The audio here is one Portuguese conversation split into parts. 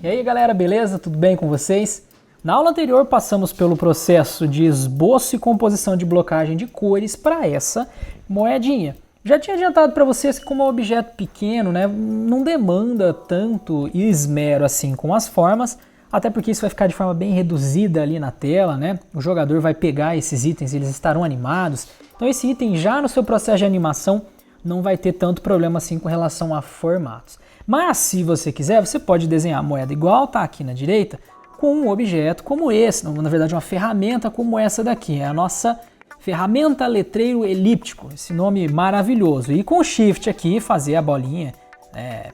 E aí galera, beleza? Tudo bem com vocês? Na aula anterior passamos pelo processo de esboço e composição de blocagem de cores para essa moedinha. Já tinha adiantado para vocês que como é um objeto pequeno, né, não demanda tanto esmero assim com as formas, até porque isso vai ficar de forma bem reduzida ali na tela, né? O jogador vai pegar esses itens, eles estarão animados. Então esse item já no seu processo de animação não vai ter tanto problema assim com relação a formatos. Mas se você quiser, você pode desenhar a moeda igual está aqui na direita, com um objeto como esse, na verdade uma ferramenta como essa daqui, é a nossa ferramenta letreiro elíptico, esse nome maravilhoso. E com o Shift aqui fazer a bolinha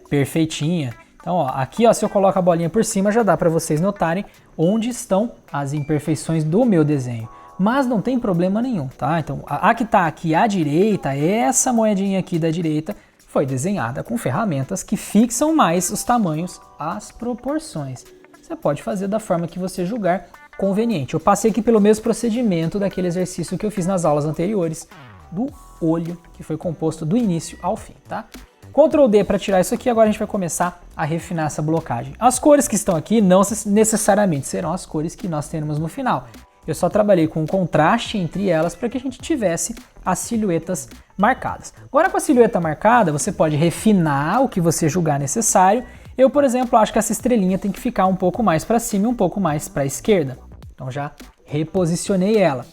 perfeitinha. Então ó, aqui ó, se eu coloco a bolinha por cima já dá para vocês notarem onde estão as imperfeições do meu desenho. Mas não tem problema nenhum, tá? Então a que está aqui à direita, essa moedinha aqui da direita, foi desenhada com ferramentas que fixam mais os tamanhos, as proporções. Você pode fazer da forma que você julgar conveniente. Eu passei aqui pelo mesmo procedimento daquele exercício que eu fiz nas aulas anteriores do olho, que foi composto do início ao fim, tá? Ctrl D para tirar isso aqui, agora a gente vai começar a refinar essa blocagem. As cores que estão aqui não necessariamente serão as cores que nós teremos no final. Eu só trabalhei com um contraste entre elas para que a gente tivesse as silhuetas marcadas. Agora com a silhueta marcada, você pode refinar o que você julgar necessário. Eu, por exemplo, acho que essa estrelinha tem que ficar um pouco mais para cima e um pouco mais para a esquerda. Então já reposicionei ela.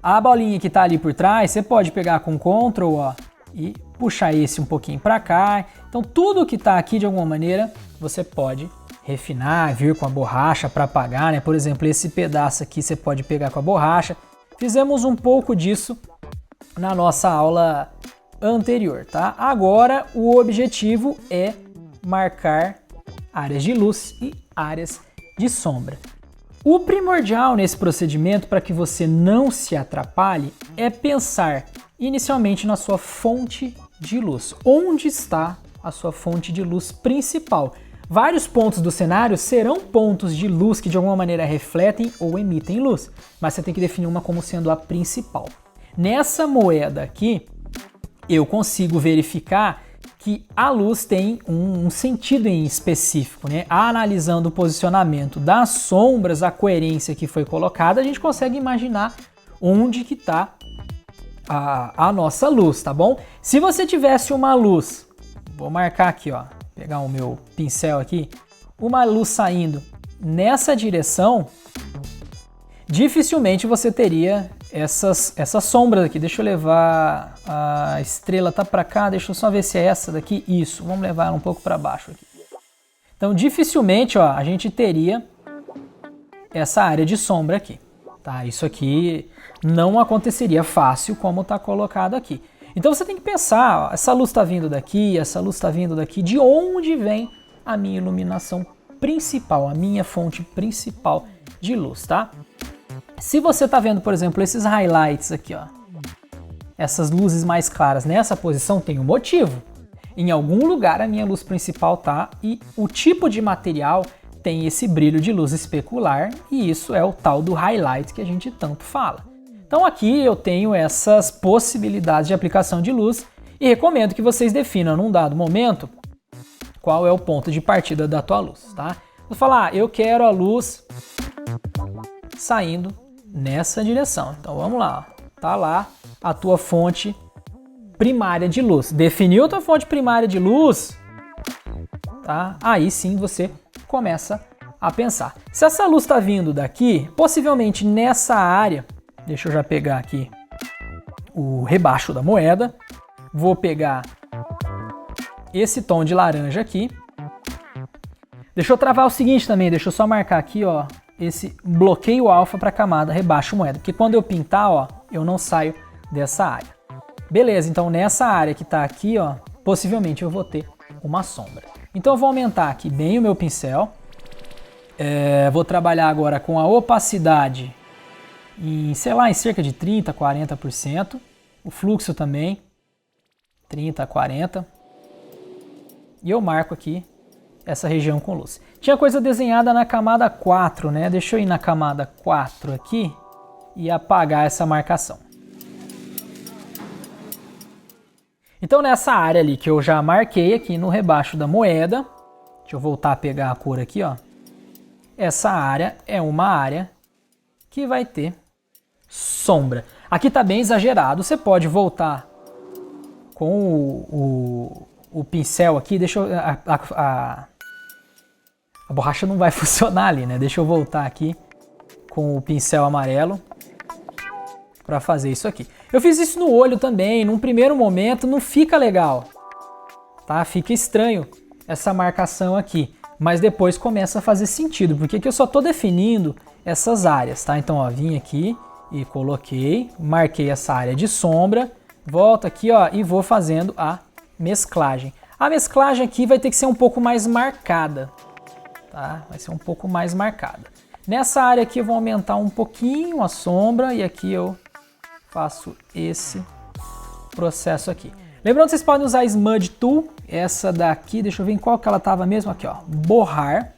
A bolinha que está ali por trás, você pode pegar com Ctrl ó, e puxar esse um pouquinho para cá. Então tudo que está aqui de alguma maneira, você pode refinar, vir com a borracha para apagar, né? Por exemplo, esse pedaço aqui você pode pegar com a borracha. Fizemos um pouco disso na nossa aula anterior, tá? Agora o objetivo é marcar áreas de luz e áreas de sombra. O primordial nesse procedimento, para que você não se atrapalhe, é pensar inicialmente na sua fonte de luz. Onde está a sua fonte de luz principal? Vários pontos do cenário serão pontos de luz que de alguma maneira refletem ou emitem luz, mas você tem que definir uma como sendo a principal. Nessa moeda aqui, eu consigo verificar que a luz tem um sentido em específico, né? Analisando o posicionamento das sombras, a coerência que foi colocada, a gente consegue imaginar onde que está a nossa luz, tá bom? Se você tivesse uma luz, vou marcar aqui, ó, pegar o meu pincel aqui, uma luz saindo nessa direção, dificilmente você teria essas sombras aqui. Deixa eu levar, a estrela tá para cá, deixa eu só ver se é essa daqui, isso, vamos levar ela um pouco para baixo aqui. Então dificilmente ó, a gente teria essa área de sombra aqui, tá? Isso aqui não aconteceria fácil como está colocado aqui. Então você tem que pensar, ó, essa luz está vindo daqui, essa luz está vindo daqui, de onde vem a minha iluminação principal, a minha fonte principal de luz, tá? Se você está vendo, por exemplo, esses highlights aqui, ó, essas luzes mais claras nessa posição, tem um motivo. Em algum lugar a minha luz principal tá e o tipo de material tem esse brilho de luz especular e isso é o tal do highlight que a gente tanto fala. Então aqui eu tenho essas possibilidades de aplicação de luz e recomendo que vocês definam num dado momento qual é o ponto de partida da tua luz, tá? Vou falar, eu quero a luz saindo nessa direção. Então vamos lá, ó. Tá lá a tua fonte primária de luz. Definiu a tua fonte primária de luz, tá? Aí sim você começa a pensar. Se essa luz está vindo daqui, possivelmente nessa área, deixa eu já pegar aqui o rebaixo da moeda, vou pegar esse tom de laranja aqui. Deixa eu travar o seguinte também, deixa eu só marcar aqui, ó, esse bloqueio alfa para a camada rebaixo moeda, porque quando eu pintar, ó, eu não saio dessa área. Beleza, então nessa área que está aqui, ó, possivelmente eu vou ter uma sombra. Então eu vou aumentar aqui bem o meu pincel, vou trabalhar agora com a opacidade em, sei lá, em cerca de 30, 40%, o fluxo também, 30, 40%, e eu marco aqui essa região com luz. Tinha coisa desenhada na camada 4, né? Deixa eu ir na camada 4 aqui e apagar essa marcação. Então nessa área ali que eu já marquei aqui no rebaixo da moeda, Deixa eu voltar a pegar a cor aqui, ó. Essa área é uma área que vai ter sombra. Aqui está bem exagerado. Você pode voltar com o pincel aqui. Deixa eu... A borracha não vai funcionar ali, né? Deixa eu voltar aqui com o pincel amarelo para fazer isso aqui. Eu fiz isso no olho também. Num primeiro momento não fica legal, tá? Fica estranho essa marcação aqui. Mas depois começa a fazer sentido. Porque aqui eu só estou definindo essas áreas, tá? Então, ó, vim aqui e coloquei, marquei essa área de sombra, volto aqui, ó, e vou fazendo a mesclagem. A mesclagem aqui vai ter que ser um pouco mais marcada, tá? Vai ser um pouco mais marcada. Nessa área aqui eu vou aumentar um pouquinho a sombra e aqui eu faço esse processo aqui. Lembrando que vocês podem usar a Smudge Tool, essa daqui, deixa eu ver em qual que ela estava mesmo, aqui, ó, borrar.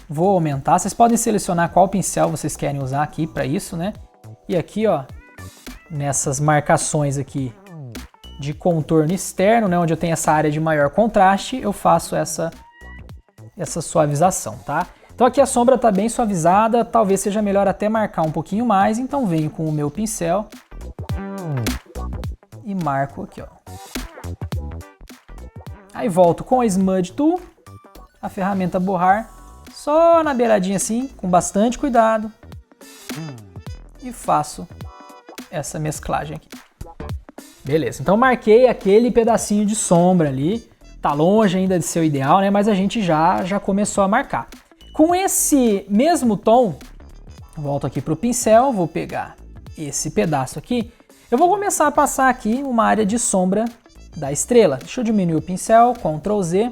Vou aumentar, vocês podem selecionar qual pincel vocês querem usar aqui para isso, né? E aqui, ó, nessas marcações aqui de contorno externo, né, onde eu tenho essa área de maior contraste, eu faço essa suavização, tá? Então aqui a sombra está bem suavizada, talvez seja melhor até marcar um pouquinho mais, então venho com o meu pincel e marco aqui, ó. Aí volto com a Smudge Tool, a ferramenta borrar, só na beiradinha assim, com bastante cuidado. E faço essa mesclagem aqui. Beleza, então marquei aquele pedacinho de sombra ali. Tá longe ainda de ser o ideal, né? Mas a gente já começou a marcar. Com esse mesmo tom, volto aqui para o pincel, vou pegar esse pedaço aqui. Eu vou começar a passar aqui uma área de sombra da estrela. Deixa eu diminuir o pincel, Ctrl Z.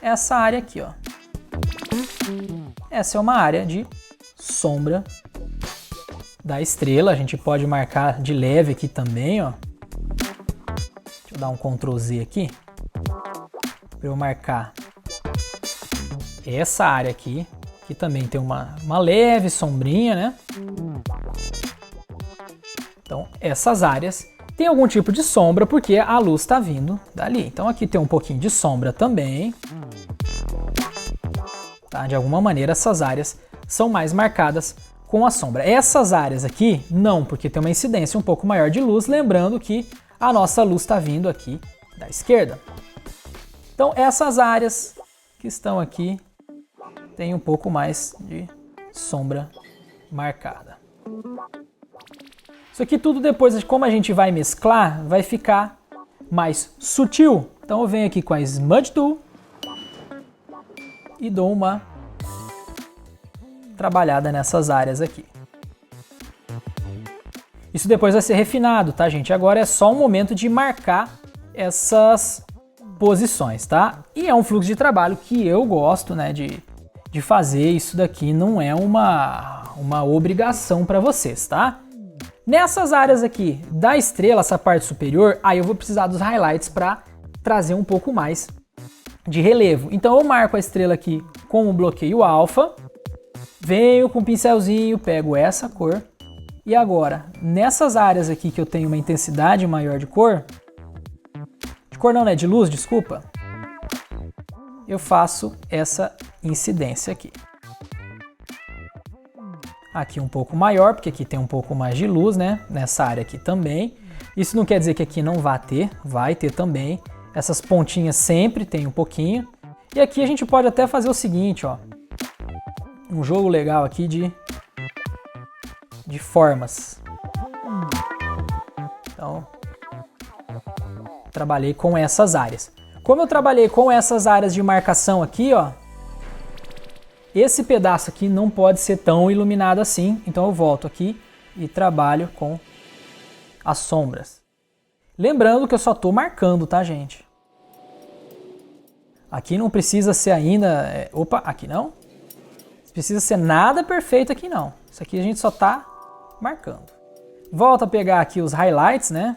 Essa área aqui, ó. Essa é uma área de sombra da estrela. A gente pode marcar de leve aqui também, ó. Deixa eu dar um Ctrl Z aqui para eu marcar essa área aqui, que também tem uma leve sombrinha, né? Então, essas áreas tem algum tipo de sombra porque a luz está vindo dali. Então, aqui tem um pouquinho de sombra também. Tá? De alguma maneira, essas áreas são mais marcadas com a sombra. Essas áreas aqui, não, porque tem uma incidência um pouco maior de luz, lembrando que a nossa luz está vindo aqui da esquerda. Então, essas áreas que estão aqui tem um pouco mais de sombra marcada. Isso aqui tudo depois, como a gente vai mesclar, vai ficar mais sutil. Então eu venho aqui com a Smudge Tool e dou uma trabalhada nessas áreas aqui. Isso depois vai ser refinado, tá, gente? Agora é só um momento de marcar essas posições, tá? E é um fluxo de trabalho que eu gosto, né, de fazer. Isso daqui não é uma obrigação para vocês, tá? Nessas áreas aqui da estrela, essa parte superior, aí eu vou precisar dos highlights para trazer um pouco mais de relevo. Então eu marco a estrela aqui com o bloqueio alfa, venho com o pincelzinho, pego essa cor e agora nessas áreas aqui que eu tenho uma intensidade maior de cor não, né, de luz, desculpa, eu faço essa incidência aqui. Aqui um pouco maior, porque aqui tem um pouco mais de luz, né? Nessa área aqui também. Isso não quer dizer que aqui não vai ter também. Essas pontinhas sempre tem um pouquinho. E aqui a gente pode até fazer o seguinte, ó. Um jogo legal aqui de formas. Então, trabalhei com essas áreas. Como eu trabalhei com essas áreas de marcação aqui, ó, esse pedaço aqui não pode ser tão iluminado assim, então eu volto aqui e trabalho com as sombras. Lembrando que eu só estou marcando, tá, gente? Aqui não precisa ser ainda... Opa, aqui não. Não precisa ser nada perfeito aqui não. Isso aqui a gente só está marcando. Volto a pegar aqui os highlights, né?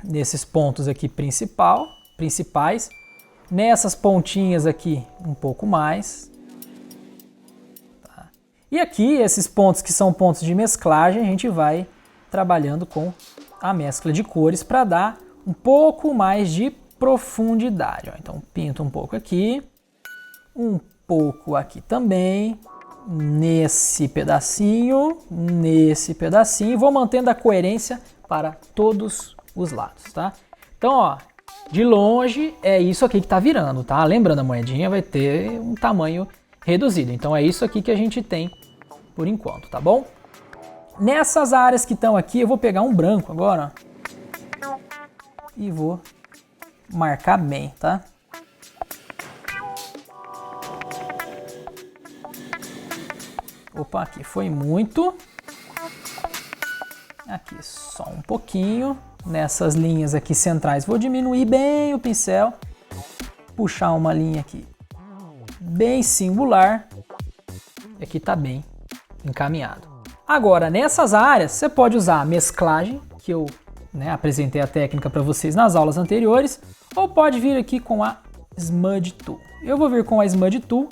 Nesses pontos aqui principais. Nessas pontinhas aqui um pouco mais. E aqui, esses pontos que são pontos de mesclagem, a gente vai trabalhando com a mescla de cores para dar um pouco mais de profundidade. Ó. Então pinto um pouco aqui, um pouco aqui também, nesse pedacinho, vou mantendo a coerência para todos os lados, tá? Então, ó, de longe é isso aqui que tá virando, tá? Lembrando, a moedinha vai ter um tamanho reduzido, então é isso aqui que a gente tem por enquanto, tá bom? Nessas áreas que estão aqui, eu vou pegar um branco agora, ó, e vou marcar bem, tá? Opa, aqui foi muito. Aqui só um pouquinho. Nessas linhas aqui centrais, vou diminuir bem o pincel. Puxar uma linha aqui bem singular. E aqui tá bem encaminhado. Agora, nessas áreas, você pode usar a mesclagem, que eu apresentei a técnica para vocês nas aulas anteriores, ou pode vir aqui com a Smudge Tool. Eu vou vir com a Smudge Tool,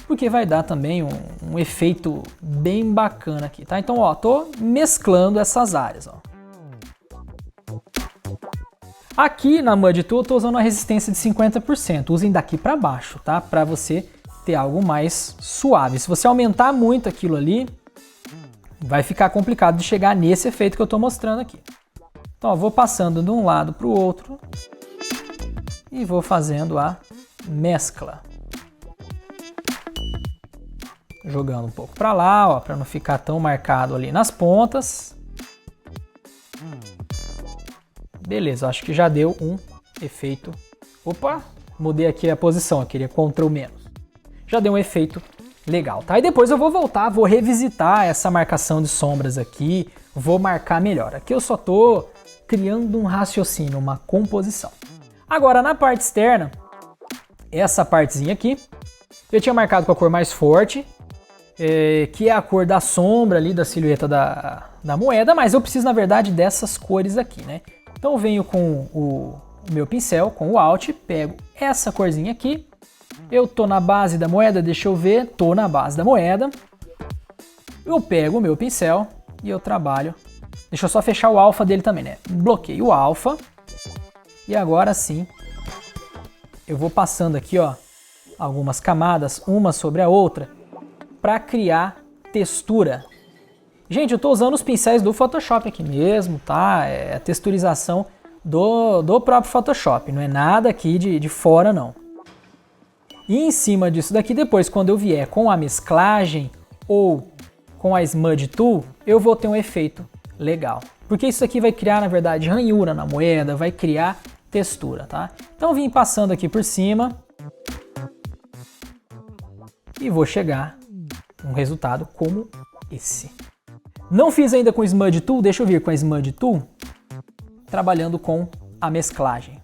porque vai dar também um efeito bem bacana aqui, tá? Então, ó, tô mesclando essas áreas, ó. Aqui na Mud Tool eu tô usando uma resistência de 50%, usem daqui para baixo, tá? Para você ter algo mais suave. Se você aumentar muito aquilo ali, vai ficar complicado de chegar nesse efeito que eu tô mostrando aqui. Então, ó, vou passando de um lado para o outro e vou fazendo a mescla. Jogando um pouco para lá, ó, para não ficar tão marcado ali nas pontas. Beleza, acho que já deu um efeito. Opa, mudei aqui a posição, eu queria Ctrl menos. Já deu um efeito legal, tá? E depois eu vou voltar, vou revisitar essa marcação de sombras aqui, vou marcar melhor. Aqui eu só tô criando um raciocínio, uma composição. Agora na parte externa, essa partezinha aqui, eu tinha marcado com a cor mais forte, que é a cor da sombra ali, da silhueta da moeda, mas eu preciso na verdade dessas cores aqui, né? Então eu venho com o meu pincel, com o Alt, pego essa corzinha aqui, eu tô na base da moeda, deixa eu ver, tô na base da moeda, eu pego o meu pincel e eu trabalho, deixa eu só fechar o alfa dele também, né? Bloqueio o alfa e agora sim eu vou passando aqui, ó, algumas camadas, uma sobre a outra, para criar textura. Gente, eu estou usando os pincéis do Photoshop aqui mesmo, tá? É a texturização do próprio Photoshop, não é nada aqui de fora, não. E em cima disso daqui, depois, quando eu vier com a mesclagem ou com a Smudge Tool, eu vou ter um efeito legal. Porque isso aqui vai criar, na verdade, ranhura na moeda, vai criar textura, tá? Então, vim passando aqui por cima e vou chegar a um resultado como esse. Não fiz ainda com o Smudge Tool, deixa eu vir com a Smudge Tool, trabalhando com a mesclagem.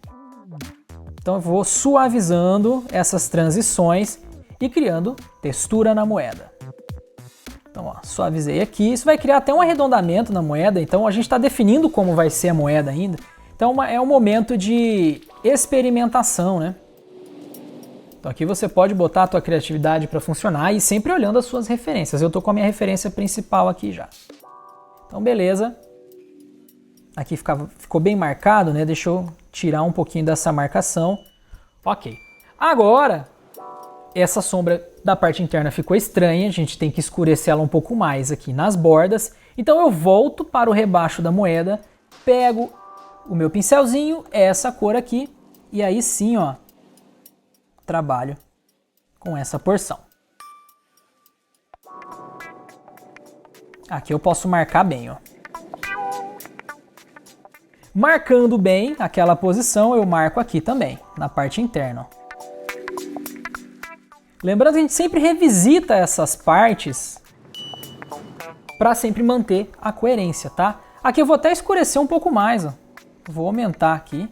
Então eu vou suavizando essas transições e criando textura na moeda. Então, ó, suavizei aqui, isso vai criar até um arredondamento na moeda, então a gente está definindo como vai ser a moeda ainda. Então é um momento de experimentação, né? Então aqui você pode botar a tua criatividade para funcionar e sempre olhando as suas referências. Eu estou com a minha referência principal aqui já. Então beleza. Aqui ficou bem marcado, né? Deixa eu tirar um pouquinho dessa marcação. Ok. Agora, essa sombra da parte interna ficou estranha. A gente tem que escurecer ela um pouco mais aqui nas bordas. Então eu volto para o rebaixo da moeda, pego o meu pincelzinho, essa cor aqui, e aí sim, ó, trabalho com essa porção. Aqui eu posso marcar bem, ó. Marcando bem aquela posição, eu marco aqui também, na parte interna, ó. Lembrando que a gente sempre revisita essas partes para sempre manter a coerência, tá? Aqui eu vou até escurecer um pouco mais, ó. Vou aumentar aqui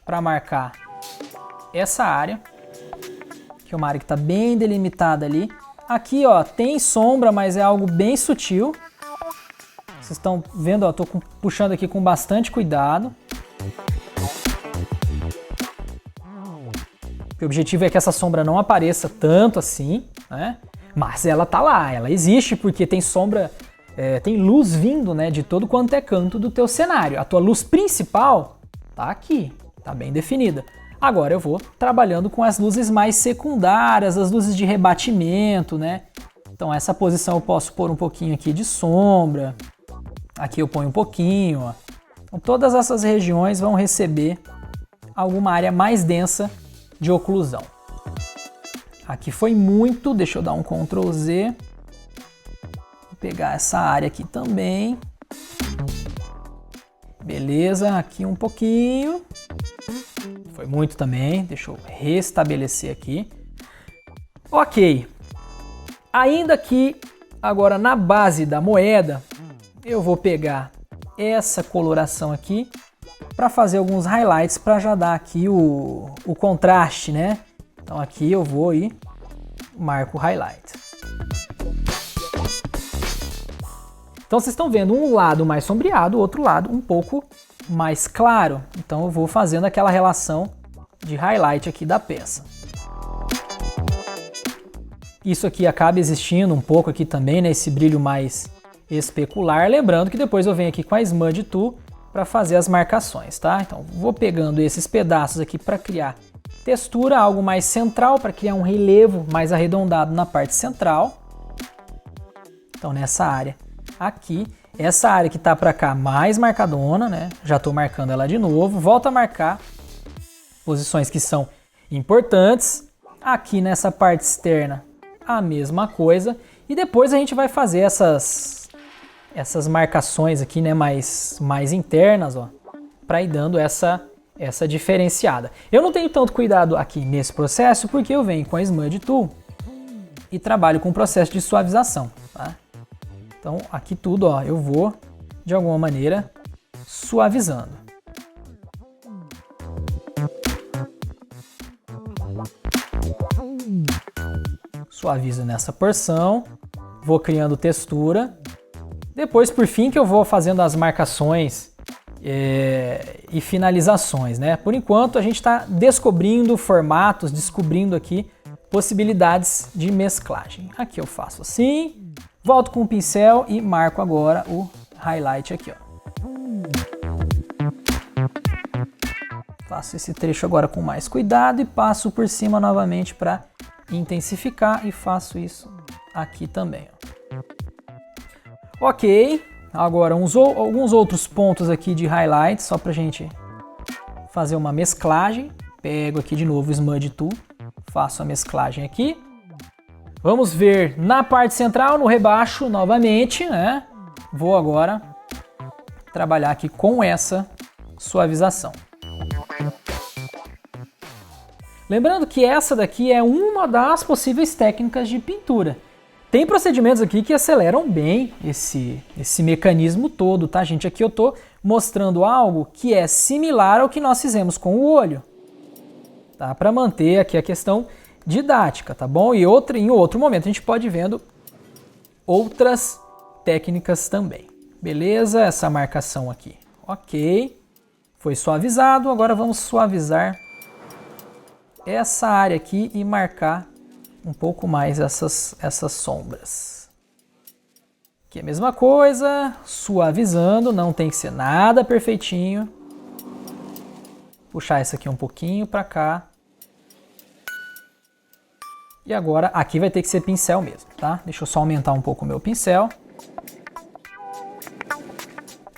para marcar essa área, que é uma área que está bem delimitada ali. Aqui, ó, tem sombra, mas é algo bem sutil. Vocês estão vendo, ó, tô puxando aqui com bastante cuidado. O objetivo é que essa sombra não apareça tanto assim, né? Mas ela tá lá, ela existe porque tem sombra tem luz vindo, né, de todo quanto é canto do teu cenário. A tua luz principal tá aqui, tá bem definida. Agora eu vou trabalhando com as luzes mais secundárias, as luzes de rebatimento, né? Então essa posição eu posso pôr um pouquinho aqui de sombra. Aqui eu ponho um pouquinho, ó. Então todas essas regiões vão receber alguma área mais densa de oclusão. Aqui foi muito, deixa eu dar um Ctrl Z. Vou pegar essa área aqui também. Beleza, aqui um pouquinho. Foi muito também, deixa eu restabelecer aqui. Ok. Ainda aqui, agora na base da moeda, eu vou pegar essa coloração aqui para fazer alguns highlights para já dar aqui o contraste, né? Então aqui eu vou e marco o highlight. Então vocês estão vendo um lado mais sombreado, o outro lado um pouco mais claro. Então eu vou fazendo aquela relação de highlight aqui da peça. Isso aqui acaba existindo um pouco aqui também, né? Esse brilho mais especular. Lembrando que depois eu venho aqui com a Smudge Tool para fazer as marcações, tá? Então vou pegando esses pedaços aqui para criar textura, algo mais central, para criar um relevo mais arredondado na parte central. Então nessa área aqui, essa área que tá para cá mais marcadona, né? Já estou marcando ela de novo, volto a marcar posições que são importantes. Aqui nessa parte externa a mesma coisa, e depois a gente vai fazer essas marcações aqui, né, mais internas, ó, para ir dando essa diferenciada. Eu não tenho tanto cuidado aqui nesse processo porque eu venho com a Smudge Tool e trabalho com o processo de suavização, tá? Então aqui tudo, ó, eu vou de alguma maneira suavizando. Suavizo nessa porção, vou criando textura. Depois, por fim, que eu vou fazendo as marcações e finalizações, né? Por enquanto, a gente está descobrindo formatos, descobrindo aqui possibilidades de mesclagem. Aqui eu faço assim, volto com o pincel e marco agora o highlight aqui, ó. Faço esse trecho agora com mais cuidado e passo por cima novamente para intensificar, e faço isso aqui também, ó. Ok, agora alguns outros pontos aqui de highlights, só pra gente fazer uma mesclagem. Pego aqui de novo o Smudge Tool, faço a mesclagem aqui. Vamos ver na parte central, no rebaixo, novamente, né? Vou agora trabalhar aqui com essa suavização. Lembrando que essa daqui é uma das possíveis técnicas de pintura. Tem procedimentos aqui que aceleram bem esse mecanismo todo, tá, gente? Aqui eu estou mostrando algo que é similar ao que nós fizemos com o olho, tá? Para manter aqui a questão didática, tá bom? E em outro momento a gente pode ir vendo outras técnicas também. Beleza? Essa marcação aqui. Ok. Foi suavizado, agora vamos suavizar essa área aqui e marcar um pouco mais essas sombras. Aqui é a mesma coisa, suavizando, não tem que ser nada perfeitinho. Puxar isso aqui um pouquinho para cá. E agora aqui vai ter que ser pincel mesmo, tá? Deixa eu só aumentar um pouco o meu pincel.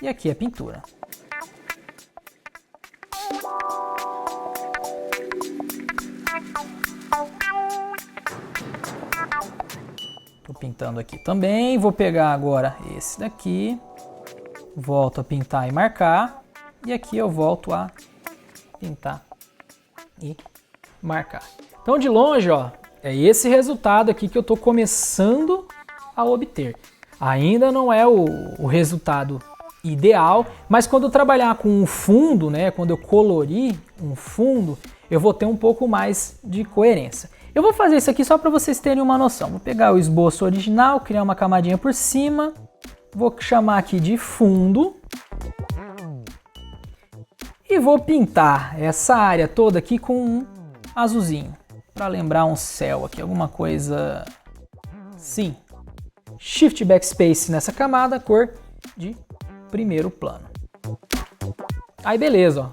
E aqui é pintura. Tô pintando aqui também, vou pegar agora esse daqui, volto a pintar e marcar, e aqui eu volto a pintar e marcar. Então de longe, ó, é esse resultado aqui que eu tô começando a obter. Ainda não é o resultado ideal, mas quando eu trabalhar com um fundo, né, quando eu colorir um fundo, eu vou ter um pouco mais de coerência. Eu vou fazer isso aqui só para vocês terem uma noção. Vou pegar o esboço original, criar uma camadinha por cima, vou chamar aqui de fundo e vou pintar essa área toda aqui com um azulzinho, para lembrar um céu aqui, alguma coisa assim. Shift Backspace nessa camada, cor de primeiro plano. Aí beleza, ó.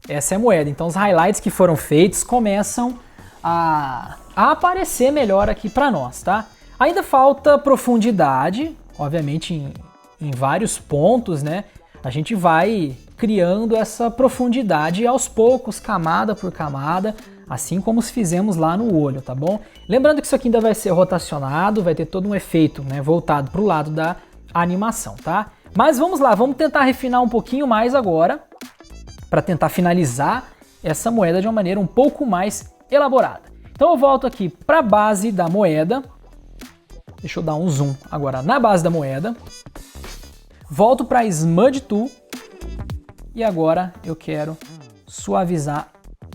Essa é a moeda. Então os highlights que foram feitos começam a aparecer melhor aqui para nós, tá? Ainda falta profundidade, obviamente em vários pontos, né? A gente vai criando essa profundidade aos poucos, camada por camada, assim como fizemos lá no olho, tá bom? Lembrando que isso aqui ainda vai ser rotacionado, vai ter todo um efeito, né, voltado para o lado da animação, tá? Mas vamos lá, vamos tentar refinar um pouquinho mais agora, para tentar finalizar essa moeda de uma maneira um pouco mais elaborada. Então eu volto aqui para a base da moeda, deixa eu dar um zoom agora na base da moeda, volto para a Smudge Tool e agora eu quero suavizar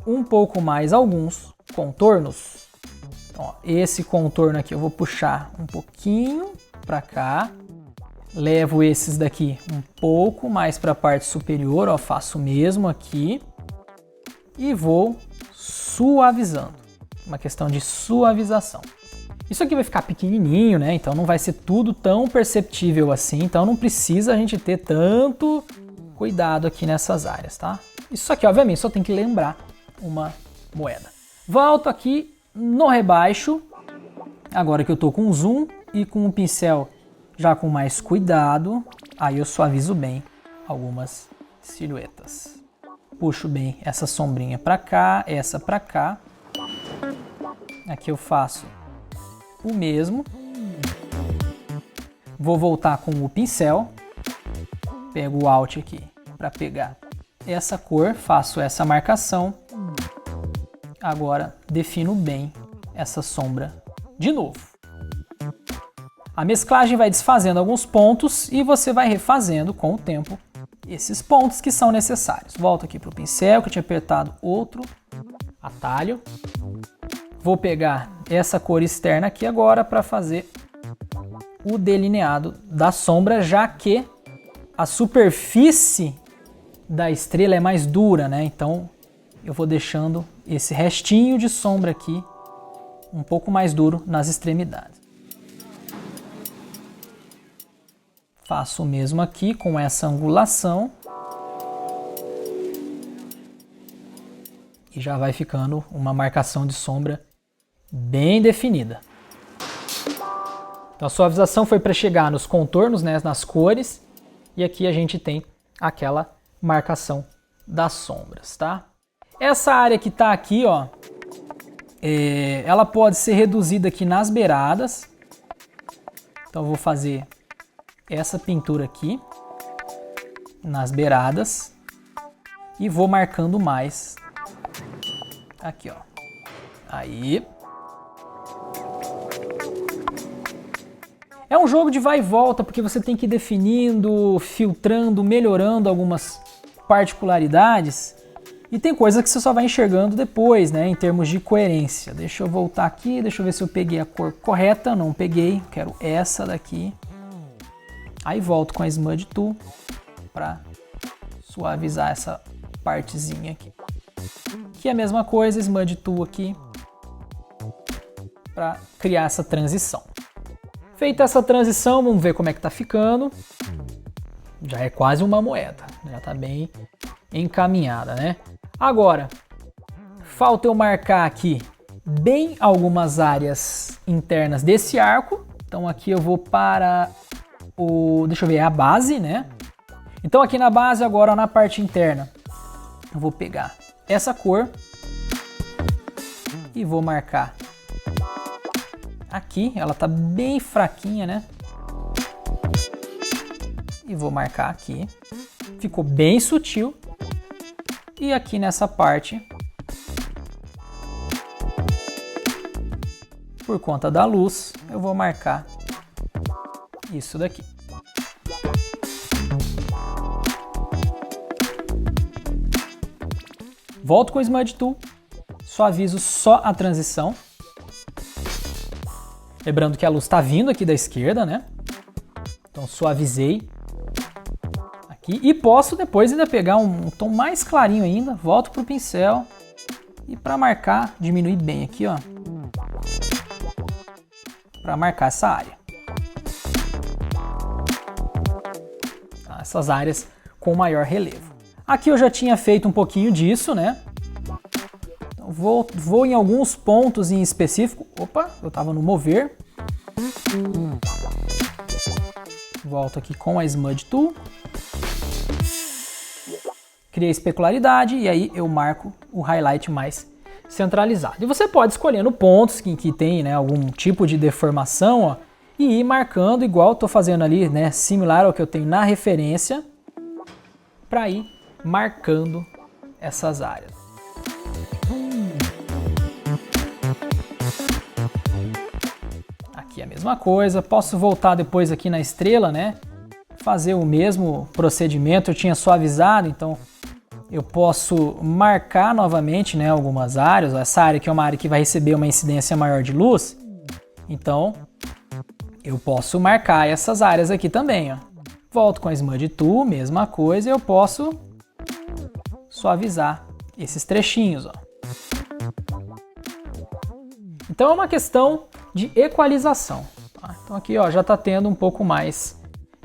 um pouco mais alguns contornos. Então, ó, esse contorno aqui eu vou puxar um pouquinho para cá, levo esses daqui um pouco mais para a parte superior, ó, faço o mesmo aqui e vou suavizando. Uma questão de suavização. Isso aqui vai ficar pequenininho, né? Então não vai ser tudo tão perceptível assim, então não precisa a gente ter tanto cuidado aqui nessas áreas, tá? Isso aqui, obviamente, só tem que lembrar uma moeda. Volto aqui no rebaixo, agora que eu tô com zoom e com o pincel já com mais cuidado, aí eu suavizo bem algumas silhuetas. Puxo bem essa sombrinha para cá, essa para cá. Aqui eu faço o mesmo. Vou voltar com o pincel, pego o Alt aqui para pegar essa cor, faço essa marcação. Agora defino bem essa sombra de novo. A mesclagem vai desfazendo alguns pontos e você vai refazendo com o tempo esses pontos que são necessários. Volto aqui para o pincel que eu tinha apertado outro atalho. Vou pegar essa cor externa aqui agora para fazer o delineado da sombra, já que a superfície da estrela é mais dura, né? Então eu vou deixando esse restinho de sombra aqui um pouco mais duro nas extremidades. Faço o mesmo aqui com essa angulação. E já vai ficando uma marcação de sombra bem definida. Então a suavização foi para chegar nos contornos, né, nas cores. E aqui a gente tem aquela marcação das sombras, tá? Essa área que está aqui, ó, ela pode ser reduzida aqui nas beiradas. Então eu vou fazer essa pintura aqui nas beiradas e vou marcando mais aqui, ó. Aí é um jogo de vai e volta, porque você tem que ir definindo, filtrando, melhorando algumas particularidades e tem coisa que você só vai enxergando depois, né, em termos de coerência. Deixa eu voltar aqui, deixa eu ver se eu peguei a cor correta. Não peguei, quero essa daqui. Aí volto com a Smudge Tool para suavizar essa partezinha aqui. Que é a mesma coisa, Smudge Tool aqui para criar essa transição. Feita essa transição, vamos ver como é que tá ficando. Já é quase uma moeda, já tá bem encaminhada, né? Agora, falta eu marcar aqui bem algumas áreas internas desse arco. Então aqui eu vou para deixa eu ver, a base, né? Então aqui na base agora, na parte interna, eu vou pegar essa cor e vou marcar aqui, ela tá bem fraquinha, né? E vou marcar aqui, ficou bem sutil. E aqui nessa parte, por conta da luz, eu vou marcar isso daqui. Volto com o Smudge Tool, suavizo só a transição. Lembrando que a luz está vindo aqui da esquerda, né? Então suavizei aqui e posso depois ainda pegar um tom mais clarinho ainda. Volto para o pincel e para marcar, diminuir bem aqui, ó, para marcar essa área. essas áreas com maior relevo. Aqui eu já tinha feito um pouquinho disso, né? Então vou em alguns pontos em específico. Opa, eu estava no mover. Volto aqui com a Smudge Tool. Criei especularidade e aí eu marco o highlight mais centralizado. E você pode escolhendo pontos que tem, né, algum tipo de deformação, ó, e ir marcando igual estou fazendo ali, né, similar ao que eu tenho na referência, para ir marcando essas áreas. Aqui a mesma coisa, posso voltar depois aqui na estrela, né, fazer o mesmo procedimento. Eu tinha suavizado, então eu posso marcar novamente, né, algumas áreas. Essa área aqui é uma área que vai receber uma incidência maior de luz, então eu posso marcar essas áreas aqui também, ó. Volto com a Smudge Tool, mesma coisa, e eu posso suavizar esses trechinhos, ó. Então é uma questão de equalização, tá? Então aqui, ó, já está tendo um pouco mais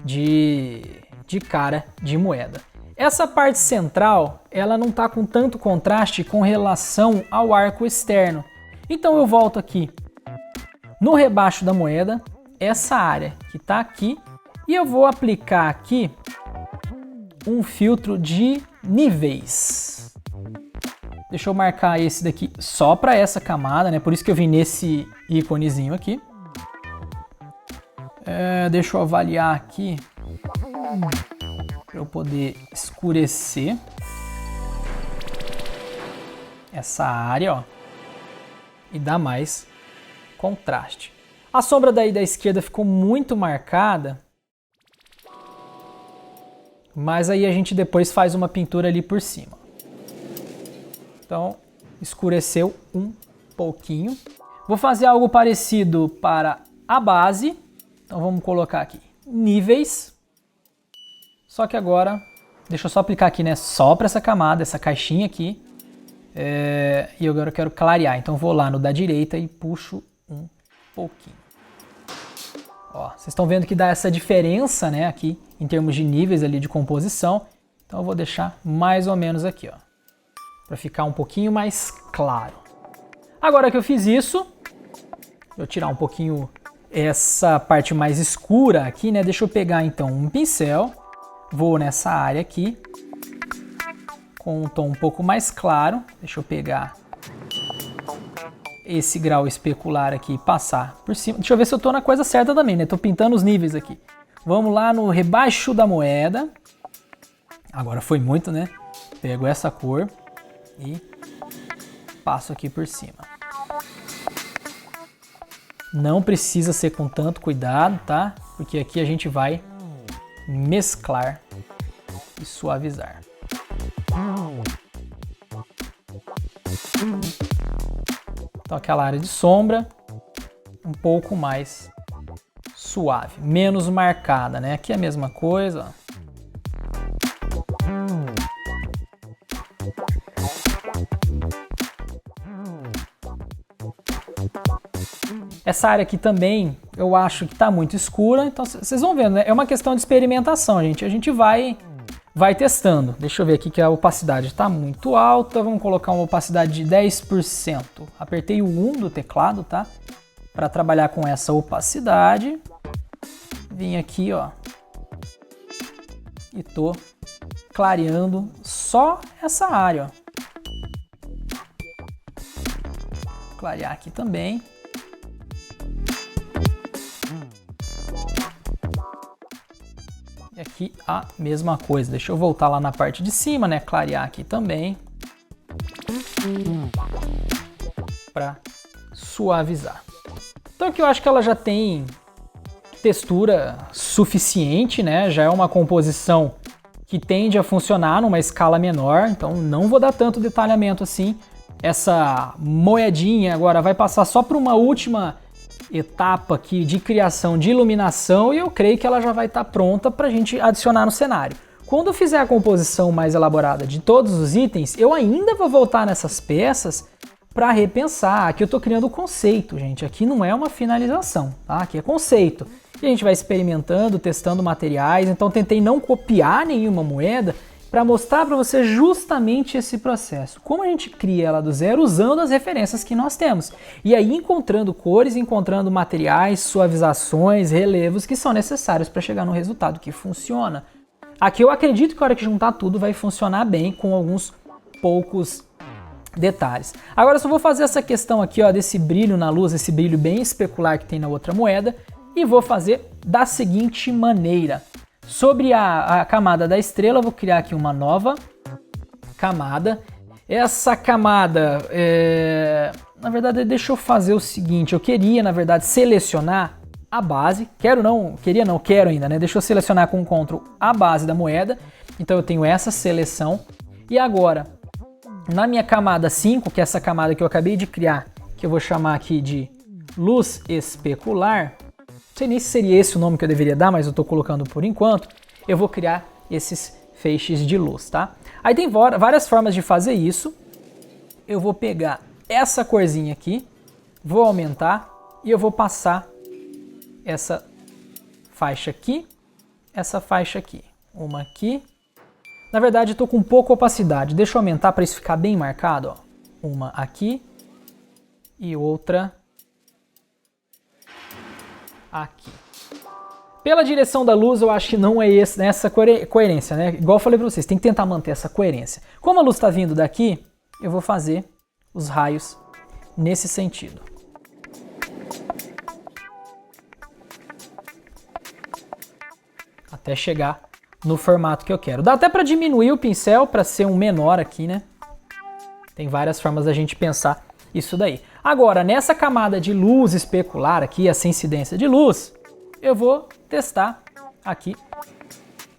de cara de moeda. Essa parte central, ela não está com tanto contraste com relação ao arco externo. Então eu volto aqui no rebaixo da moeda, essa área que está aqui, e eu vou aplicar aqui um filtro de níveis. Deixa eu marcar esse daqui só para essa camada, né? Por isso que eu vim nesse íconezinho aqui. Deixa eu avaliar aqui para eu poder escurecer essa área, ó, e dar mais contraste. A sombra daí da esquerda ficou muito marcada, mas aí a gente depois faz uma pintura ali por cima. Então, escureceu um pouquinho. Vou fazer algo parecido para a base. Então vamos colocar aqui níveis. Só que agora, deixa eu só aplicar aqui, né, só para essa camada, essa caixinha aqui. E agora eu quero clarear, então vou lá no da direita e puxo um pouquinho. Ó, vocês estão vendo que dá essa diferença, né, aqui em termos de níveis ali de composição. Então eu vou deixar mais ou menos aqui, ó, para ficar um pouquinho mais claro. Agora que eu fiz isso, vou tirar um pouquinho essa parte mais escura aqui, né? Deixa eu pegar então um pincel, vou nessa área aqui, com um tom um pouco mais claro. Deixa eu pegar esse grau especular aqui e passar por cima. Deixa eu ver se eu tô na coisa certa também, né? Tô pintando os níveis aqui. Vamos lá no rebaixo da moeda. Agora foi muito, né? Pego essa cor e passo aqui por cima. Não precisa ser com tanto cuidado, tá? Porque aqui a gente vai mesclar e suavizar. Então aquela área de sombra um pouco mais suave, menos marcada, né? Aqui é a mesma coisa, ó. Essa área aqui também eu acho que está muito escura, então vocês vão vendo, né? É uma questão de experimentação, gente. A gente vai testando. Deixa eu ver aqui que a opacidade está muito alta, vamos colocar uma opacidade de 10%. Apertei o 1 do teclado, tá? Para trabalhar com essa opacidade. Vim aqui, ó, e tô clareando só essa área, ó. Vou clarear aqui também. E aqui a mesma coisa. Deixa eu voltar lá na parte de cima, né? Clarear aqui também. Para suavizar. Então aqui eu acho que ela já tem textura suficiente, né? Já é uma composição que tende a funcionar numa escala menor. Então não vou dar tanto detalhamento assim. Essa moedinha agora vai passar só por uma última etapa aqui de criação de iluminação e eu creio que ela já vai estar pronta para a gente adicionar no cenário. Quando eu fizer a composição mais elaborada de todos os itens, eu ainda vou voltar nessas peças para repensar. Aqui eu estou criando o conceito, gente. Aqui não é uma finalização, tá? Aqui é conceito. E a gente vai experimentando, testando materiais, então tentei não copiar nenhuma moeda para mostrar para você justamente esse processo. Como a gente cria ela do zero usando as referências que nós temos. E aí encontrando cores, encontrando materiais, suavizações, relevos que são necessários para chegar no resultado que funciona. Aqui eu acredito que a hora que juntar tudo vai funcionar bem com alguns poucos detalhes. Agora eu só vou fazer essa questão aqui, ó, desse brilho na luz, esse brilho bem especular que tem na outra moeda, e vou fazer da seguinte maneira. Sobre a camada da estrela, eu vou criar aqui uma nova camada. Essa camada, na verdade, deixa eu fazer o seguinte, eu queria, na verdade, selecionar a base, quero ainda, né? Deixa eu selecionar com o Ctrl a base da moeda, então eu tenho essa seleção, e agora, na minha camada 5, que é essa camada que eu acabei de criar, que eu vou chamar aqui de luz especular, não sei nem se seria esse o nome que eu deveria dar, mas eu estou colocando por enquanto, eu vou criar esses feixes de luz, tá? Aí tem várias formas de fazer isso. Eu vou pegar essa corzinha aqui, vou aumentar e eu vou passar essa faixa aqui, essa faixa aqui, uma aqui. Na verdade eu estou com pouca opacidade, deixa eu aumentar para isso ficar bem marcado, ó. Uma aqui e outra aqui. Pela direção da luz, eu acho que não é essa coerência, né? Igual eu falei para vocês, tem que tentar manter essa coerência. Como a luz está vindo daqui, eu vou fazer os raios nesse sentido. Até chegar no formato que eu quero. Dá até para diminuir o pincel para ser um menor aqui, né? Tem várias formas da gente pensar isso daí. Agora, nessa camada de luz especular aqui, essa incidência de luz, eu vou testar aqui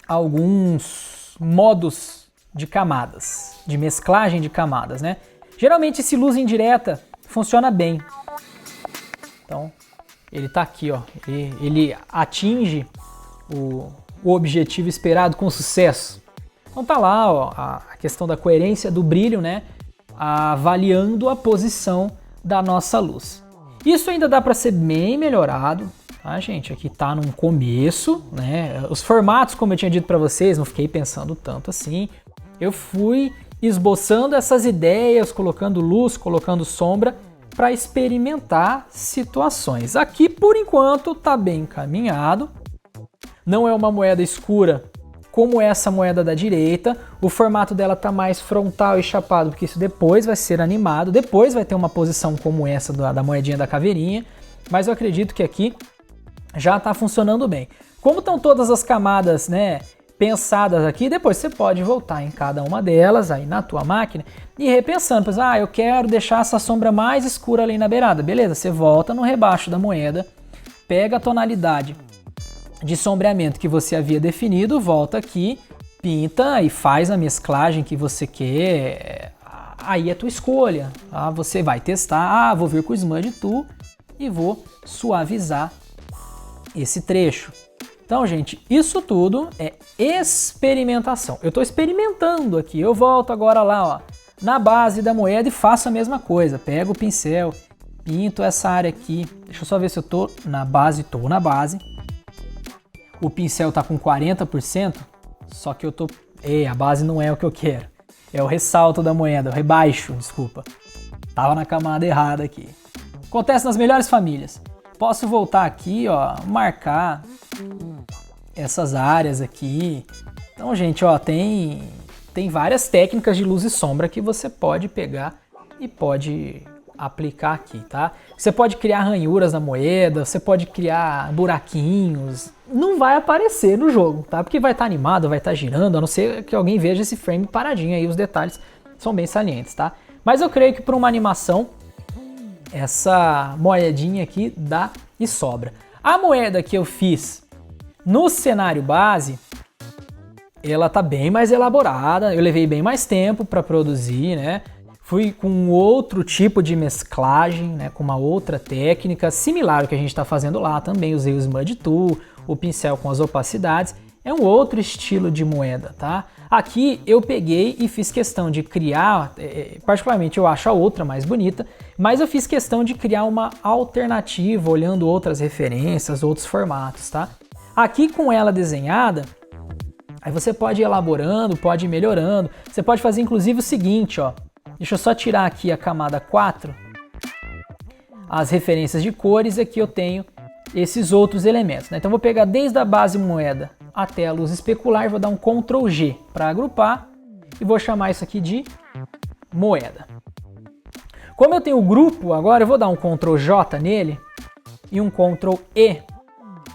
alguns modos de camadas, de mesclagem de camadas, né? Geralmente esse luz indireta funciona bem. Então, ele tá aqui, ó. Ele atinge o objetivo esperado com sucesso. Então tá lá, ó, a questão da coerência do brilho, né? Avaliando a posição da nossa luz. Isso ainda dá para ser bem melhorado, tá, gente? Aqui tá num começo, né? Os formatos, como eu tinha dito para vocês, não fiquei pensando tanto assim. Eu fui esboçando essas ideias, colocando luz, colocando sombra para experimentar situações. Aqui, por enquanto, tá bem encaminhado. Não é uma moeda escura como essa moeda da direita, o formato dela tá mais frontal e chapado, porque isso depois vai ser animado, depois vai ter uma posição como essa da moedinha da caveirinha, mas eu acredito que aqui já tá funcionando bem. Como estão todas as camadas, né, pensadas aqui, depois você pode voltar em cada uma delas aí na tua máquina e repensando, pois, eu quero deixar essa sombra mais escura ali na beirada, beleza, você volta no rebaixo da moeda, pega a tonalidade de sombreamento que você havia definido, volta aqui, pinta e faz a mesclagem que você quer, aí é tua escolha, tá? Você vai testar, vou vir com o Smudge Tool e vou suavizar esse trecho. Então, gente, isso tudo é experimentação. Eu estou experimentando aqui, eu volto agora lá, ó, na base da moeda e faço a mesma coisa, pego o pincel, pinto essa área aqui, deixa eu só ver se eu tô na base, tô na base. O pincel tá com 40%, só que eu tô... a base não é o que eu quero. É o ressalto da moeda, o rebaixo, desculpa. Tava na camada errada aqui. Acontece nas melhores famílias. Posso voltar aqui, ó, marcar essas áreas aqui. Então, gente, ó, tem várias técnicas de luz e sombra que você pode pegar e pode aplicar aqui, tá? Você pode criar ranhuras na moeda, você pode criar buraquinhos, não vai aparecer no jogo, tá? Porque vai estar animado, vai estar girando, a não ser que alguém veja esse frame paradinho aí, os detalhes são bem salientes, tá? Mas eu creio que para uma animação, essa moedinha aqui dá e sobra. A moeda que eu fiz no cenário base, ela tá bem mais elaborada, eu levei bem mais tempo para produzir, né? Fui com outro tipo de mesclagem, né, com uma outra técnica, similar ao que a gente está fazendo lá também. Usei o Smudge Tool, o pincel com as opacidades. é um outro estilo de moeda, tá? Aqui eu peguei e fiz questão de criar, particularmente eu acho a outra mais bonita, mas eu fiz questão de criar uma alternativa olhando outras referências, outros formatos, tá? Aqui com ela desenhada, aí você pode ir elaborando, pode ir melhorando, você pode fazer inclusive o seguinte, ó, deixa eu só tirar aqui a camada 4, as referências de cores, aqui eu tenho esses outros elementos, né? Então eu vou pegar desde a base moeda até a luz especular, vou dar um Ctrl G para agrupar e vou chamar isso aqui de moeda. Como eu tenho o grupo, agora eu vou dar um Ctrl J nele e um Ctrl E,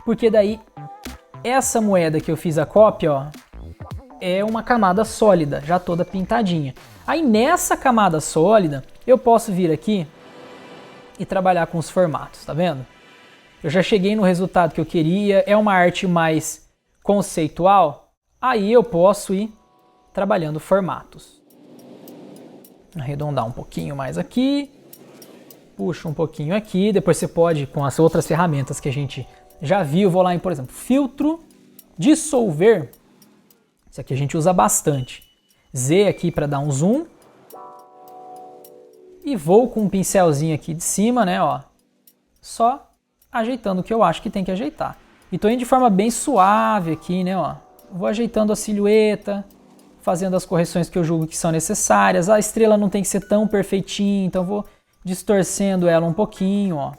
porque daí essa moeda que eu fiz a cópia, ó, é uma camada sólida, já toda pintadinha. Aí nessa camada sólida eu posso vir aqui e trabalhar com os formatos, tá vendo? Eu já cheguei no resultado que eu queria, é uma arte mais conceitual, aí eu posso ir trabalhando formatos. Arredondar um pouquinho mais aqui, puxo um pouquinho aqui, depois você pode, com as outras ferramentas que a gente já viu, vou lá em, por exemplo, filtro, dissolver, isso aqui a gente usa bastante. Z aqui para dar um zoom, e vou com um pincelzinho aqui de cima, né, ó, só ajeitando o que eu acho que tem que ajeitar. E tô indo de forma bem suave aqui, né, ó. Vou ajeitando a silhueta, fazendo as correções que eu julgo que são necessárias. A estrela não tem que ser tão perfeitinha, então vou distorcendo ela um pouquinho, ó,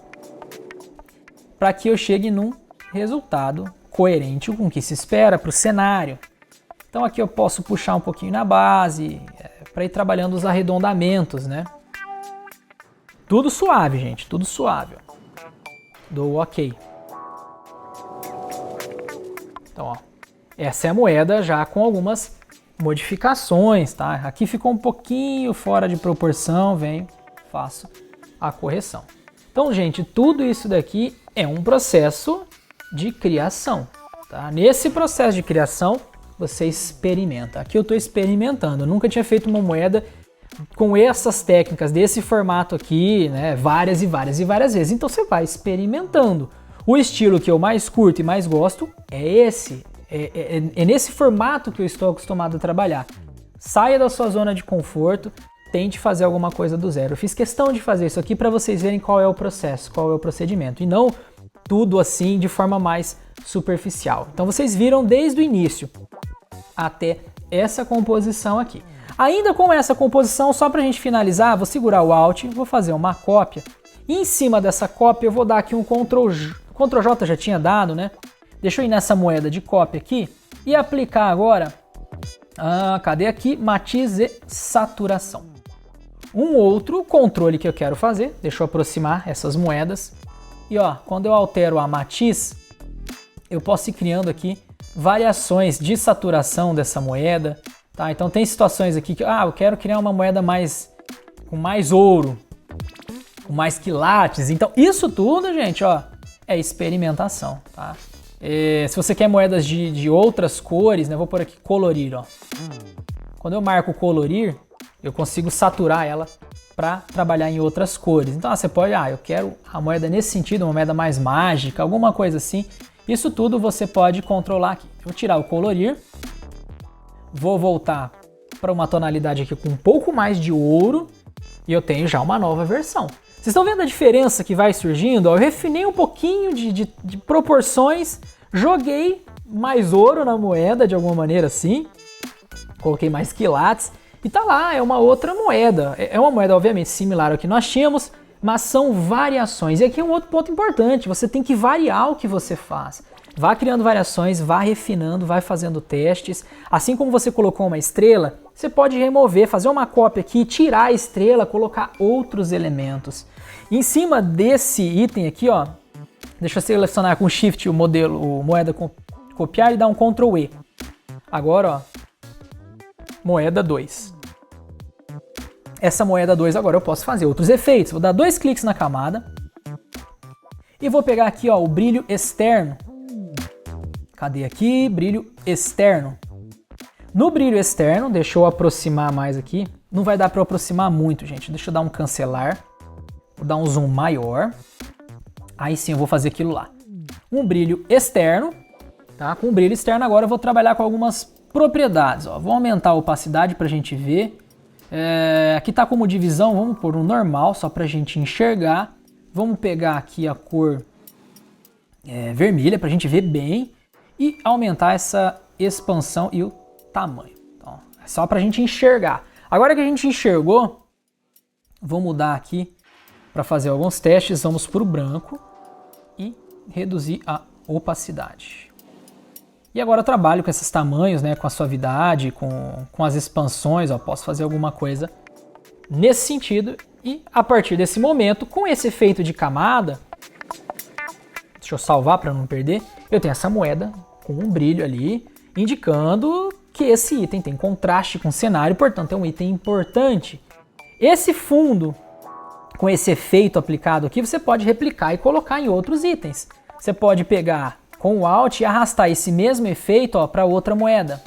para que eu chegue num resultado coerente com o que se espera para o cenário. Então aqui eu posso puxar um pouquinho na base, para ir trabalhando os arredondamentos, né. Tudo suave, gente, tudo suave, ó. Dou OK. Então, ó, essa é a moeda já com algumas modificações, tá? Aqui ficou um pouquinho fora de proporção, venho, faço a correção. Então, gente, tudo isso daqui é um processo de criação, tá? Nesse processo de criação, você experimenta. Aqui eu estou experimentando, eu nunca tinha feito uma moeda com essas técnicas, desse formato aqui, né, várias e várias e várias vezes. Então você vai experimentando. O estilo que eu mais curto e mais gosto é esse. É nesse formato que eu estou acostumado a trabalhar. Saia da sua zona de conforto, tente fazer alguma coisa do zero. Eu fiz questão de fazer isso aqui para vocês verem qual é o processo, qual é o procedimento. E não tudo assim de forma mais superficial. Então vocês viram desde o início até essa composição aqui. Ainda com essa composição, só para a gente finalizar, vou segurar o Alt, vou fazer uma cópia. E em cima dessa cópia eu vou dar aqui um Ctrl J, já tinha dado, né? Deixa eu ir nessa moeda de cópia aqui e aplicar agora, cadê aqui? Matiz e saturação. Um outro controle que eu quero fazer, deixa eu aproximar essas moedas. E ó, quando eu altero a matiz, eu posso ir criando aqui variações de saturação dessa moeda. Tá, então tem situações aqui que eu quero criar uma moeda com mais ouro, com mais quilates. Então isso tudo, gente, ó, é experimentação, tá? Se você quer moedas de outras cores, né, vou pôr aqui colorir, ó. Quando eu marco colorir, eu consigo saturar ela para trabalhar em outras cores. Então você pode, eu quero a moeda nesse sentido, uma moeda mais mágica, alguma coisa assim. Isso tudo você pode controlar aqui. Vou tirar o colorir. Vou voltar para uma tonalidade aqui com um pouco mais de ouro e eu tenho já uma nova versão. Vocês estão vendo a diferença que vai surgindo? Eu refinei um pouquinho de proporções, joguei mais ouro na moeda de alguma maneira assim, coloquei mais quilates e tá lá, é uma outra moeda. É uma moeda obviamente similar ao que nós tínhamos, mas são variações. E aqui é um outro ponto importante, você tem que variar o que você faz. Vá criando variações, vá refinando, vai fazendo testes. Assim como você colocou uma estrela, você pode remover, fazer uma cópia aqui, tirar a estrela, colocar outros elementos. Em cima desse item aqui, ó, deixa eu selecionar com Shift o moeda copiar e dar um Ctrl E. Agora, ó, moeda 2. Essa moeda 2 agora eu posso fazer outros efeitos. Vou dar 2 cliques na camada e vou pegar aqui, ó, o brilho externo. Cadê aqui? Brilho externo. No brilho externo, deixa eu aproximar mais aqui. Não vai dar para aproximar muito, gente. Deixa eu dar um cancelar. Vou dar um zoom maior. Aí sim eu vou fazer aquilo lá. Um brilho externo, Tá? Com o brilho externo agora eu vou trabalhar com algumas propriedades. Ó. Vou aumentar a opacidade para a gente ver. Aqui está como divisão, vamos pôr um normal só para a gente enxergar. Vamos pegar aqui a cor vermelha para a gente ver bem e aumentar essa expansão e o tamanho. Então, é só para a gente enxergar. Agora que a gente enxergou, vou mudar aqui para fazer alguns testes. Vamos para o branco e reduzir a opacidade. E agora eu trabalho com esses tamanhos, né, com a suavidade, com as expansões. Ó, posso fazer alguma coisa nesse sentido. E a partir desse momento, com esse efeito de camada, deixa eu salvar para não perder, eu tenho essa moeda com um brilho ali, indicando que esse item tem contraste com o cenário, portanto é um item importante. Esse fundo, com esse efeito aplicado aqui, você pode replicar e colocar em outros itens. Você pode pegar com o Alt e arrastar esse mesmo efeito para outra moeda.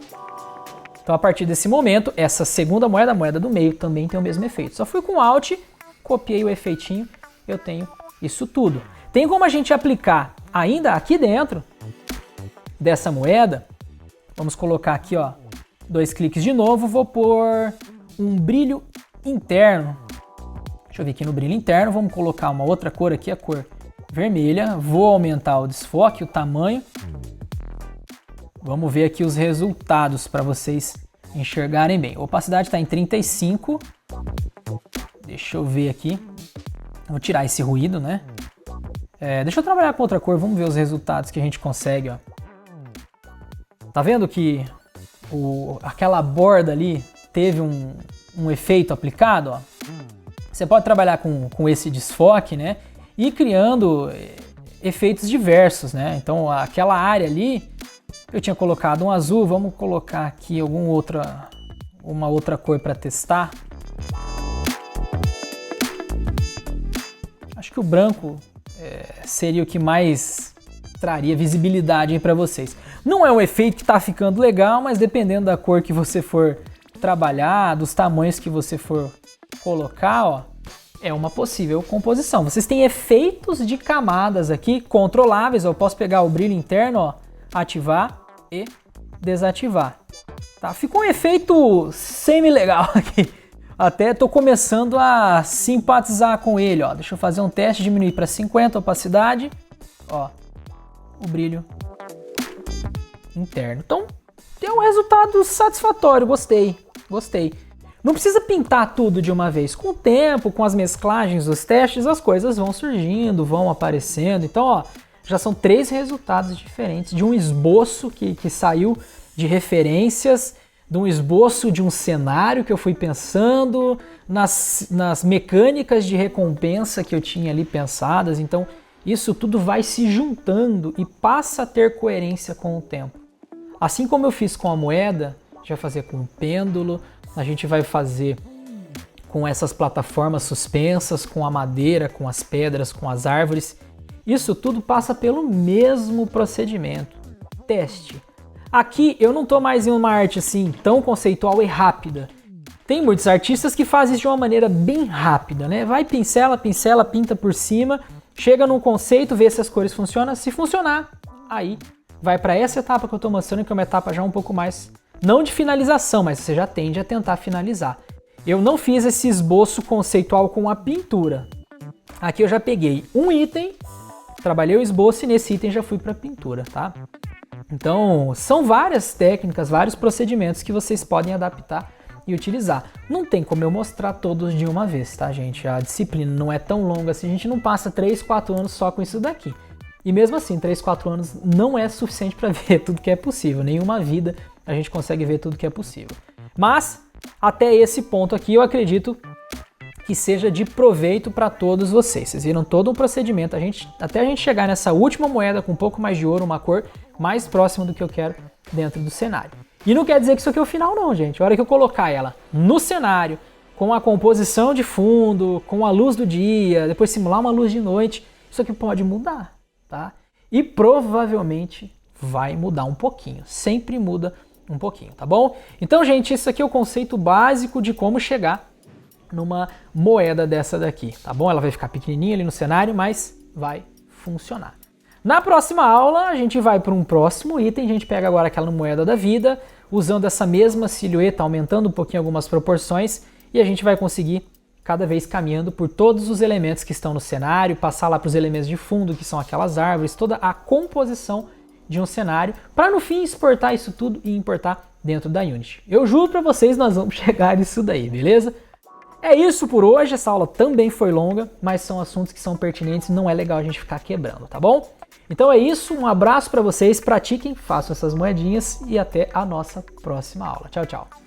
Então a partir desse momento, essa segunda moeda, a moeda do meio, também tem o mesmo efeito. Só fui com o Alt, copiei o efeitinho, eu tenho isso tudo. Tem como a gente aplicar ainda aqui dentro dessa moeda. Vamos colocar aqui, ó, 2 cliques de novo, vou pôr um brilho interno. Deixa eu ver aqui no brilho interno, vamos colocar uma outra cor aqui, a cor vermelha. Vou aumentar o desfoque, o tamanho. Vamos ver aqui os resultados para vocês enxergarem bem. A opacidade está em 35. Deixa eu ver aqui. Vou tirar esse ruído, né? Deixa eu trabalhar com outra cor, vamos ver os resultados que a gente consegue, ó. Tá vendo que aquela borda ali teve um efeito aplicado, ó? Você pode trabalhar com esse desfoque, né? E criando efeitos diversos, né? Então aquela área ali, eu tinha colocado um azul, vamos colocar aqui uma outra cor para testar. Acho que o branco seria o que mais traria visibilidade para vocês. Não é um efeito que está ficando legal, mas dependendo da cor que você for trabalhar, dos tamanhos que você for colocar, ó, é uma possível composição. Vocês têm efeitos de camadas aqui controláveis. Eu posso pegar o brilho interno, ó, ativar e desativar. Tá? Ficou um efeito semi-legal aqui. Até estou começando a simpatizar com ele. Ó. Deixa eu fazer um teste, diminuir para 50 a opacidade. Ó, o brilho interno. Então, tem um resultado satisfatório. Gostei. Não precisa pintar tudo de uma vez. Com o tempo, com as mesclagens, os testes, as coisas vão surgindo, vão aparecendo. Então, ó, já são 3 resultados diferentes de um esboço que saiu de referências, de um esboço de um cenário que eu fui pensando, nas mecânicas de recompensa que eu tinha ali pensadas. Então, isso tudo vai se juntando e passa a ter coerência com o tempo. Assim como eu fiz com a moeda, a gente vai fazer com o pêndulo, a gente vai fazer com essas plataformas suspensas, com a madeira, com as pedras, com as árvores. Isso tudo passa pelo mesmo procedimento. Teste. Aqui eu não estou mais em uma arte assim tão conceitual e rápida. Tem muitos artistas que fazem isso de uma maneira bem rápida, né? Vai, pincela, pinta por cima, chega num conceito, vê se as cores funcionam. Se funcionar, aí vai para essa etapa que eu estou mostrando, que é uma etapa já um pouco mais, não de finalização, mas você já tende a tentar finalizar. Eu não fiz esse esboço conceitual com a pintura. Aqui eu já peguei um item, trabalhei o esboço e nesse item já fui para a pintura, tá? Então, são várias técnicas, vários procedimentos que vocês podem adaptar e utilizar. Não tem como eu mostrar todos de uma vez, tá, gente? A disciplina não é tão longa assim, a gente não passa 3, 4 anos só com isso daqui. E mesmo assim, 3, 4 anos não é suficiente para ver tudo que é possível. Nenhuma vida a gente consegue ver tudo que é possível. Mas, até esse ponto aqui, eu acredito que seja de proveito para todos vocês. Vocês viram todo um procedimento, até a gente chegar nessa última moeda com um pouco mais de ouro, uma cor mais próxima do que eu quero dentro do cenário. E não quer dizer que isso aqui é o final não, gente. A hora que eu colocar ela no cenário, com a composição de fundo, com a luz do dia, depois simular uma luz de noite, isso aqui pode mudar, tá? E provavelmente vai mudar um pouquinho, sempre muda um pouquinho, tá bom? Então, gente, isso aqui é o conceito básico de como chegar numa moeda dessa daqui, tá bom? Ela vai ficar pequenininha ali no cenário, mas vai funcionar. Na próxima aula, a gente vai para um próximo item, a gente pega agora aquela moeda da vida, usando essa mesma silhueta, aumentando um pouquinho algumas proporções, e a gente vai conseguir cada vez caminhando por todos os elementos que estão no cenário, passar lá para os elementos de fundo, que são aquelas árvores, toda a composição de um cenário, para no fim exportar isso tudo e importar dentro da Unity. Eu juro para vocês, nós vamos chegar nisso daí, beleza? É isso por hoje, essa aula também foi longa, mas são assuntos que são pertinentes e não é legal a gente ficar quebrando, tá bom? Então é isso, um abraço para vocês, pratiquem, façam essas moedinhas e até a nossa próxima aula. Tchau, tchau!